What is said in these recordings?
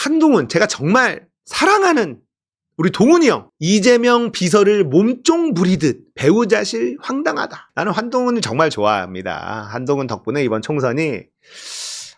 한동훈, 제가 정말 사랑하는 우리 동훈이 형, 이재명 비서를 몸종 부리듯 배우자실 황당하다. 나는 한동훈을 정말 좋아합니다. 한동훈 덕분에 이번 총선이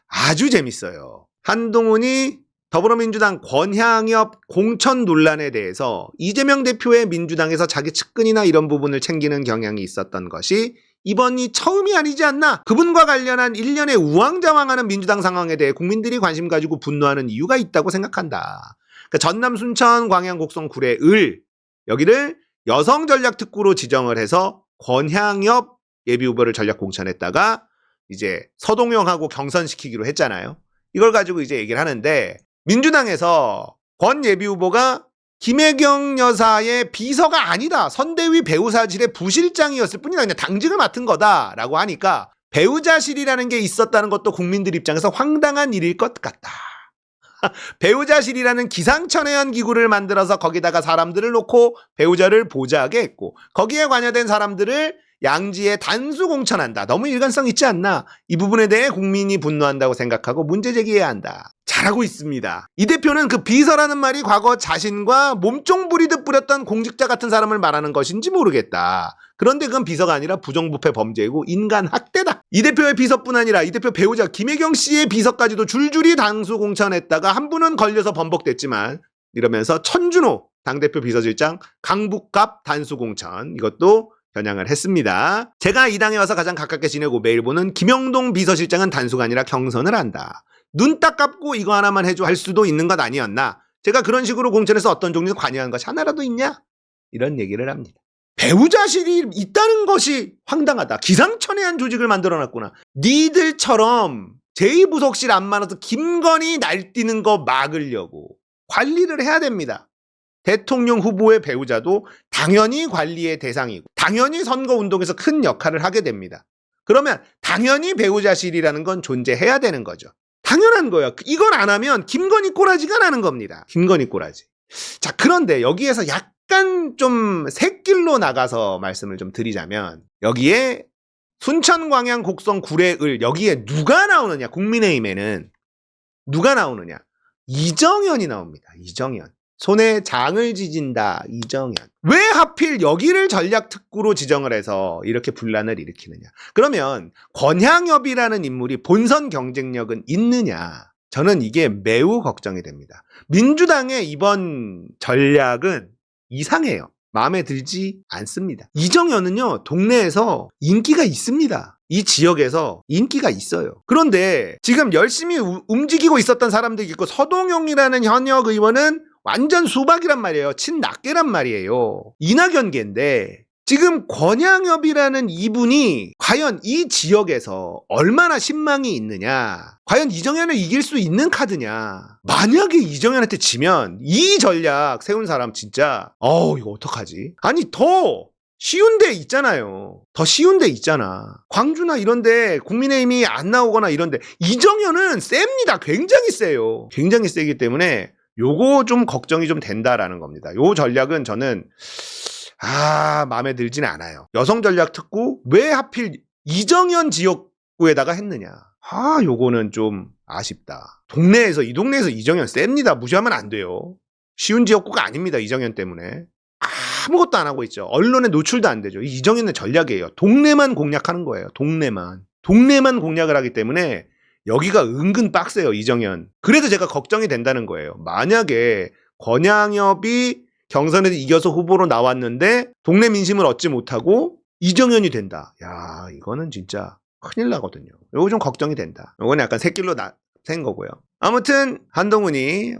아주 재밌어요. 한동훈이 더불어민주당 권향엽 공천 논란에 대해서 이재명 대표의 민주당에서 자기 측근이나 이런 부분을 챙기는 경향이 있었던 것이 이번이 처음이 아니지 않나. 그분과 관련한 일련의 우왕좌왕하는 민주당 상황에 대해 국민들이 관심 가지고 분노하는 이유가 있다고 생각한다. 그러니까 전남 순천 광양 곡성 구례 을 여기를 여성 전략 특구로 지정을 해서 권향엽 예비후보를 전략 공천했다가 이제 서동영하고 경선시키기로 했잖아요. 이걸 가지고 이제 얘기를 하는데, 민주당에서 권 예비후보가 김혜경 여사의 비서가 아니다, 선대위 배우사실의 부실장이었을 뿐이다, 그냥 당직을 맡은 거다라고 하니까 배우자실이라는 게 있었다는 것도 국민들 입장에서 황당한 일일 것 같다. 배우자실이라는 기상천외한 기구를 만들어서 거기다가 사람들을 놓고 배우자를 보좌하게 했고, 거기에 관여된 사람들을 양지에 단수 공천한다. 너무 일관성 있지 않나? 이 부분에 대해 국민이 분노한다고 생각하고 문제 제기해야 한다. 잘하고 있습니다. 이 대표는 그 비서라는 말이 과거 자신과 몸종 부리듯 부렸던 공직자 같은 사람을 말하는 것인지 모르겠다. 그런데 그건 비서가 아니라 부정부패 범죄이고 인간 학대다. 이 대표의 비서뿐 아니라 이 대표 배우자 김혜경 씨의 비서까지도 줄줄이 단수 공천했다가 한 분은 걸려서 번복됐지만, 이러면서 천준호 당대표 비서실장 강북갑 단수 공천, 이것도 겨냥을 했습니다. 제가 이 당에 와서 가장 가깝게 지내고 매일 보는 김영동 비서실장은 단수가 아니라 경선을 한다. 눈 딱 감고 이거 하나만 해줘 할 수도 있는 것 아니었나? 제가 그런 식으로 공천에서 어떤 종류 관여한 것이 하나라도 있냐? 이런 얘기를 합니다. 배우자실이 있다는 것이 황당하다. 기상천외한 조직을 만들어놨구나. 니들처럼 제2부속실 안 많아서 김건희 날뛰는 거 막으려고 관리를 해야 됩니다. 대통령 후보의 배우자도 당연히 관리의 대상이고 당연히 선거운동에서 큰 역할을 하게 됩니다. 그러면 당연히 배우자실이라는 건 존재해야 되는 거죠. 당연한 거예요. 이걸 안 하면 김건희 꼬라지가 나는 겁니다. 김건희 꼬라지. 자, 그런데 여기에서 약간 좀 샛길로 나가서 말씀을 좀 드리자면, 여기에 순천 광양 곡성 구례 을 여기에 누가 나오느냐? 국민의힘에는 누가 나오느냐? 이정현이 나옵니다. 이정현. 손에 장을 지진다, 이정현. 왜 하필 여기를 전략특구로 지정을 해서 이렇게 분란을 일으키느냐? 그러면 권향엽이라는 인물이 본선 경쟁력은 있느냐? 저는 이게 매우 걱정이 됩니다. 민주당의 이번 전략은 이상해요. 마음에 들지 않습니다. 이정현은요, 동네에서 인기가 있습니다. 이 지역에서 인기가 있어요. 그런데 지금 열심히 움직이고 있었던 사람들이 있고, 서동영이라는 현역 의원은 완전 수박이란 말이에요. 친낙계란 말이에요. 이낙연계인데 지금 권향엽이라는 이분이 과연 이 지역에서 얼마나 신망이 있느냐, 과연 이정현을 이길 수 있는 카드냐. 만약에 이정현한테 지면 이 전략 세운 사람 진짜 이거 어떡하지? 아니, 더 쉬운 데 있잖아요. 더 쉬운 데 있잖아. 광주나 이런 데 국민의힘이 안 나오거나 이런 데 이정현은 셉니다. 굉장히 세요. 굉장히 세기 때문에 요거 좀 걱정이 좀 된다라는 겁니다. 요 전략은 저는 마음에 들진 않아요. 여성 전략 특구 왜 하필 이정현 지역구에다가 했느냐. 요거는 좀 아쉽다. 이 동네에서 이정현 셉니다. 무시하면 안 돼요. 쉬운 지역구가 아닙니다. 이정현 때문에 아무것도 안 하고 있죠. 언론에 노출도 안 되죠. 이정현의 전략이에요. 동네만 공략하는 거예요. 동네만 공략을 하기 때문에 여기가 은근 빡세요, 이정현. 그래서 제가 걱정이 된다는 거예요. 만약에 권향엽이 경선에서 이겨서 후보로 나왔는데 동네 민심을 얻지 못하고 이정현이 된다. 야, 이거는 진짜 큰일 나거든요. 이거 좀 걱정이 된다. 이건 약간 새길로 센 거고요. 아무튼 한동훈이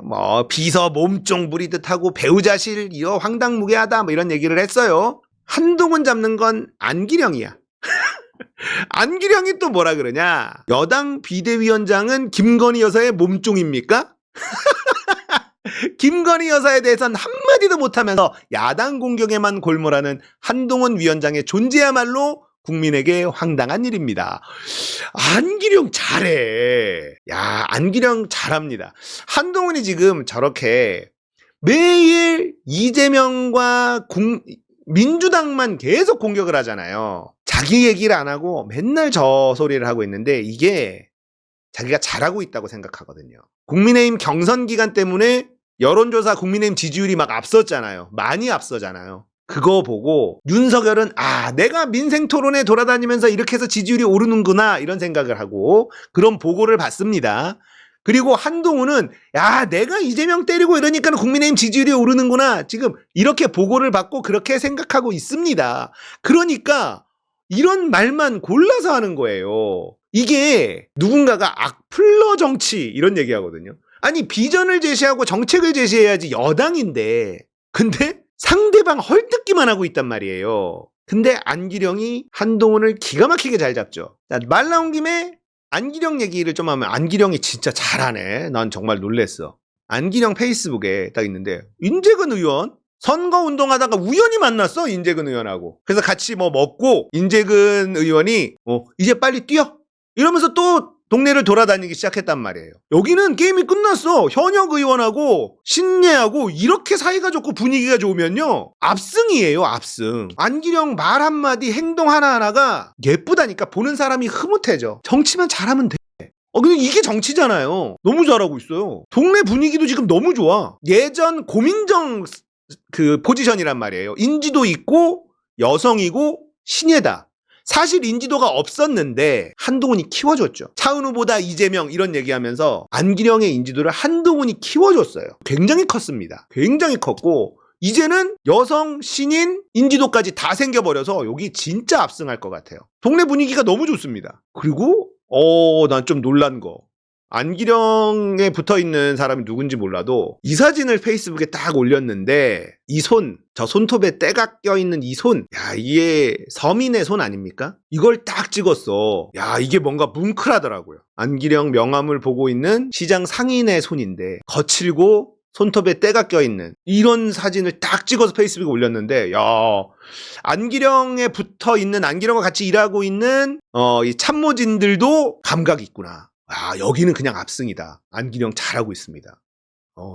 비서 몸종 부리듯 하고 배우자실 이거 황당무계하다 이런 얘기를 했어요. 한동훈 잡는 건 안기령이야. 안기령이 또 뭐라 그러냐? 여당 비대위원장은 김건희 여사의 몸종입니까? 김건희 여사에 대해서는 한마디도 못하면서 야당 공격에만 골몰하는 한동훈 위원장의 존재야말로 국민에게 황당한 일입니다. 안기령 잘해. 야, 안기령 잘합니다. 한동훈이 지금 저렇게 매일 이재명과 민주당만 계속 공격을 하잖아요. 자기 얘기를 안 하고 맨날 저 소리를 하고 있는데 이게 자기가 잘하고 있다고 생각하거든요. 국민의힘 경선 기간 때문에 여론조사 국민의힘 지지율이 막 앞섰잖아요. 많이 앞서잖아요. 그거 보고 윤석열은 내가 민생토론에 돌아다니면서 이렇게 해서 지지율이 오르는구나 이런 생각을 하고 그런 보고를 받습니다. 그리고 한동훈은 내가 이재명 때리고 이러니까 국민의힘 지지율이 오르는구나 지금 이렇게 보고를 받고 그렇게 생각하고 있습니다. 그러니까 이런 말만 골라서 하는 거예요. 이게 누군가가 악플러 정치 이런 얘기하거든요. 아니 비전을 제시하고 정책을 제시해야지 여당인데 근데 상대방 헐뜯기만 하고 있단 말이에요. 근데 안기령이 한동훈을 기가 막히게 잘 잡죠. 자, 말 나온 김에 안기령 얘기를 좀 하면 안기령이 진짜 잘하네. 난 정말 놀랬어. 안기령 페이스북에 딱 있는데 인재근 의원 선거운동하다가 우연히 만났어. 인재근 의원하고. 그래서 같이 뭐 먹고 인재근 의원이 이제 빨리 뛰어 이러면서 또 동네를 돌아다니기 시작했단 말이에요. 여기는 게임이 끝났어. 현역 의원하고 신예하고 이렇게 사이가 좋고 분위기가 좋으면요 압승이에요. 압승. 안기령 말 한마디 행동 하나하나가 예쁘다니까 보는 사람이 흐뭇해져. 정치만 잘하면 돼. 근데 이게 정치잖아요. 너무 잘하고 있어요. 동네 분위기도 지금 너무 좋아. 예전 고민정 그 포지션이란 말이에요. 인지도 있고 여성이고 신예다. 사실 인지도가 없었는데 한동훈이 키워줬죠. 차은우보다 이재명 이런 얘기하면서 안기령의 인지도를 한동훈이 키워줬어요. 굉장히 컸습니다. 굉장히 컸고 이제는 여성, 신인, 인지도까지 다 생겨버려서 여기 진짜 압승할 것 같아요. 동네 분위기가 너무 좋습니다. 그리고 난 좀 놀란 거. 안기령에 붙어있는 사람이 누군지 몰라도 이 사진을 페이스북에 딱 올렸는데 이 저 손톱에 때가 껴있는 이 이게 서민의 손 아닙니까? 이걸 딱 찍었어. 이게 뭔가 뭉클하더라고요. 안기령 명함을 보고 있는 시장 상인의 손인데 거칠고 손톱에 때가 껴있는 이런 사진을 딱 찍어서 페이스북에 올렸는데 안기령에 붙어있는 안기령과 같이 일하고 있는 이 참모진들도 감각이 있구나. 여기는 그냥 압승이다. 안기령 잘하고 있습니다.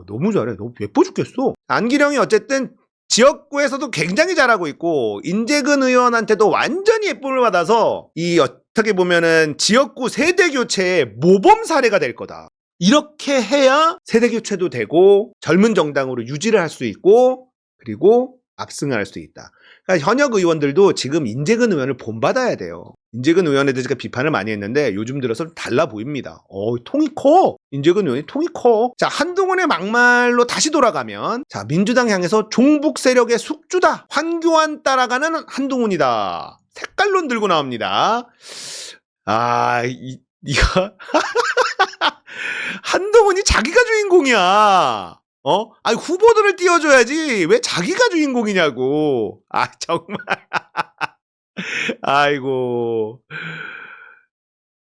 너무 잘해. 너무 예뻐 죽겠어. 안기령이 어쨌든 지역구에서도 굉장히 잘하고 있고 인재근 의원한테도 완전히 예쁨을 받아서 이 어떻게 보면은 지역구 세대교체의 모범 사례가 될 거다. 이렇게 해야 세대교체도 되고 젊은 정당으로 유지를 할 수 있고 그리고 압승을 할 수 있다. 그러니까 현역 의원들도 지금 인재근 의원을 본받아야 돼요. 인재근 의원에 대해서 비판을 많이 했는데 요즘 들어서 달라 보입니다. 통이 커. 인재근 의원이 통이 커. 자, 한동훈의 막말로 다시 돌아가면 자, 민주당 향해서 종북 세력의 숙주다. 황교안 따라가는 한동훈이다. 색깔론 들고 나옵니다. 이거 한동훈이 자기가 주인공이야. 후보들을 띄워줘야지. 왜 자기가 주인공이냐고. 정말. 아이고.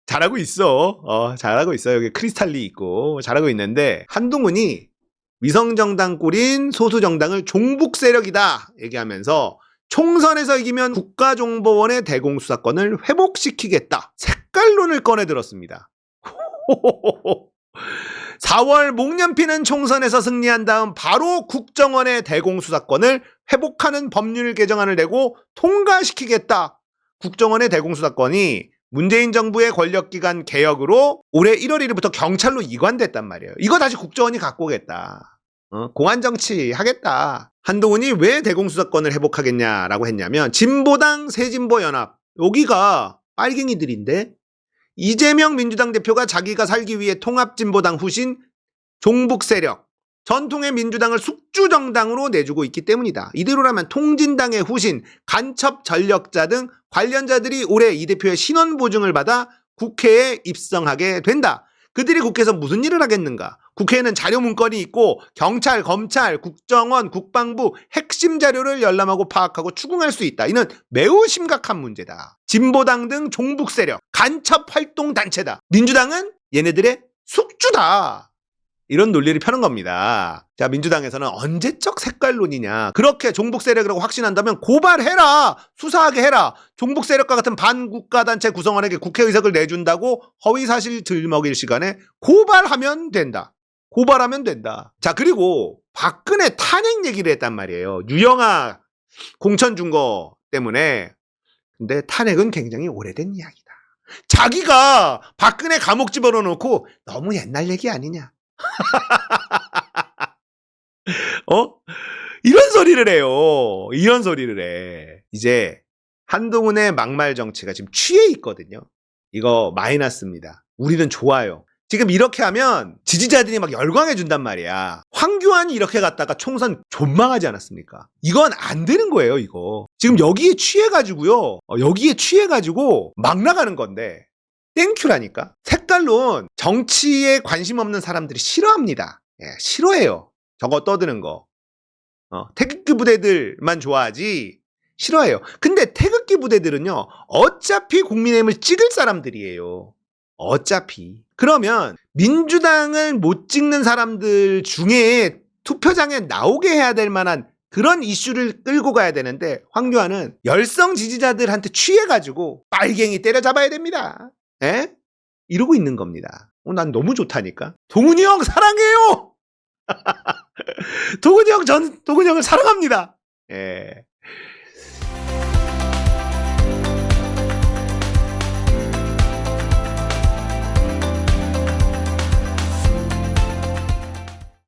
잘하고 있어. 잘하고 있어. 여기 크리스탈리 있고. 잘하고 있는데, 한동훈이 위성정당 꼴인 소수정당을 종북 세력이다. 얘기하면서 총선에서 이기면 국가정보원의 대공수사권을 회복시키겠다. 색깔론을 꺼내들었습니다. 4월 목련피는 총선에서 승리한 다음 바로 국정원의 대공수사권을 회복하는 법률 개정안을 내고 통과시키겠다. 국정원의 대공수사권이 문재인 정부의 권력기관 개혁으로 올해 1월 1일부터 경찰로 이관됐단 말이에요. 이거 다시 국정원이 갖고 오겠다. 공안정치 하겠다. 한동훈이 왜 대공수사권을 회복하겠냐라고 했냐면 진보당 새진보연합 여기가 빨갱이들인데 이재명 민주당 대표가 자기가 살기 위해 통합진보당 후신 종북 세력 전통의 민주당을 숙주정당으로 내주고 있기 때문이다. 이대로라면 통진당의 후신 간첩 전력자 등 관련자들이 올해 이 대표의 신원 보증을 받아 국회에 입성하게 된다. 그들이 국회에서 무슨 일을 하겠는가? 국회에는 자료 문건이 있고 경찰, 검찰, 국정원, 국방부 핵심 자료를 열람하고 파악하고 추궁할 수 있다. 이는 매우 심각한 문제다. 진보당 등 종북 세력, 간첩 활동 단체다. 민주당은 얘네들의 숙주다. 이런 논리를 펴는 겁니다. 자, 민주당에서는 언제적 색깔론이냐. 그렇게 종북 세력이라고 확신한다면 고발해라. 수사하게 해라. 종북 세력과 같은 반국가단체 구성원에게 국회의석을 내준다고 허위사실 들먹일 시간에 고발하면 된다. 고발하면 된다. 자, 그리고 박근혜 탄핵 얘기를 했단 말이에요. 유영아 공천 준 거 때문에. 근데 탄핵은 굉장히 오래된 이야기다. 자기가 박근혜 감옥 집어넣어놓고 너무 옛날 얘기 아니냐. 어? 이런 소리를 해요. 이런 소리를 해. 이제 한동훈의 막말 정치가 지금 취해 있거든요. 이거 마이너스입니다. 우리는 좋아요. 지금 이렇게 하면 지지자들이 막 열광해 준단 말이야. 황교안이 이렇게 갔다가 총선 존망하지 않았습니까? 이건 안 되는 거예요, 이거. 지금 여기에 취해가지고요. 여기에 취해가지고 막 나가는 건데 땡큐라니까. 색깔론 정치에 관심 없는 사람들이 싫어합니다. 예, 싫어해요. 저거 떠드는 거. 태극기 부대들만 좋아하지 싫어해요. 근데 태극기 부대들은요, 어차피 국민의힘을 찍을 사람들이에요. 어차피. 그러면 민주당을 못 찍는 사람들 중에 투표장에 나오게 해야 될 만한 그런 이슈를 끌고 가야 되는데 황교안은 열성 지지자들한테 취해가지고 빨갱이 때려잡아야 됩니다. 에? 이러고 있는 겁니다. 난 너무 좋다니까. 동훈이 형 사랑해요. 동훈이 형을 사랑합니다. 예.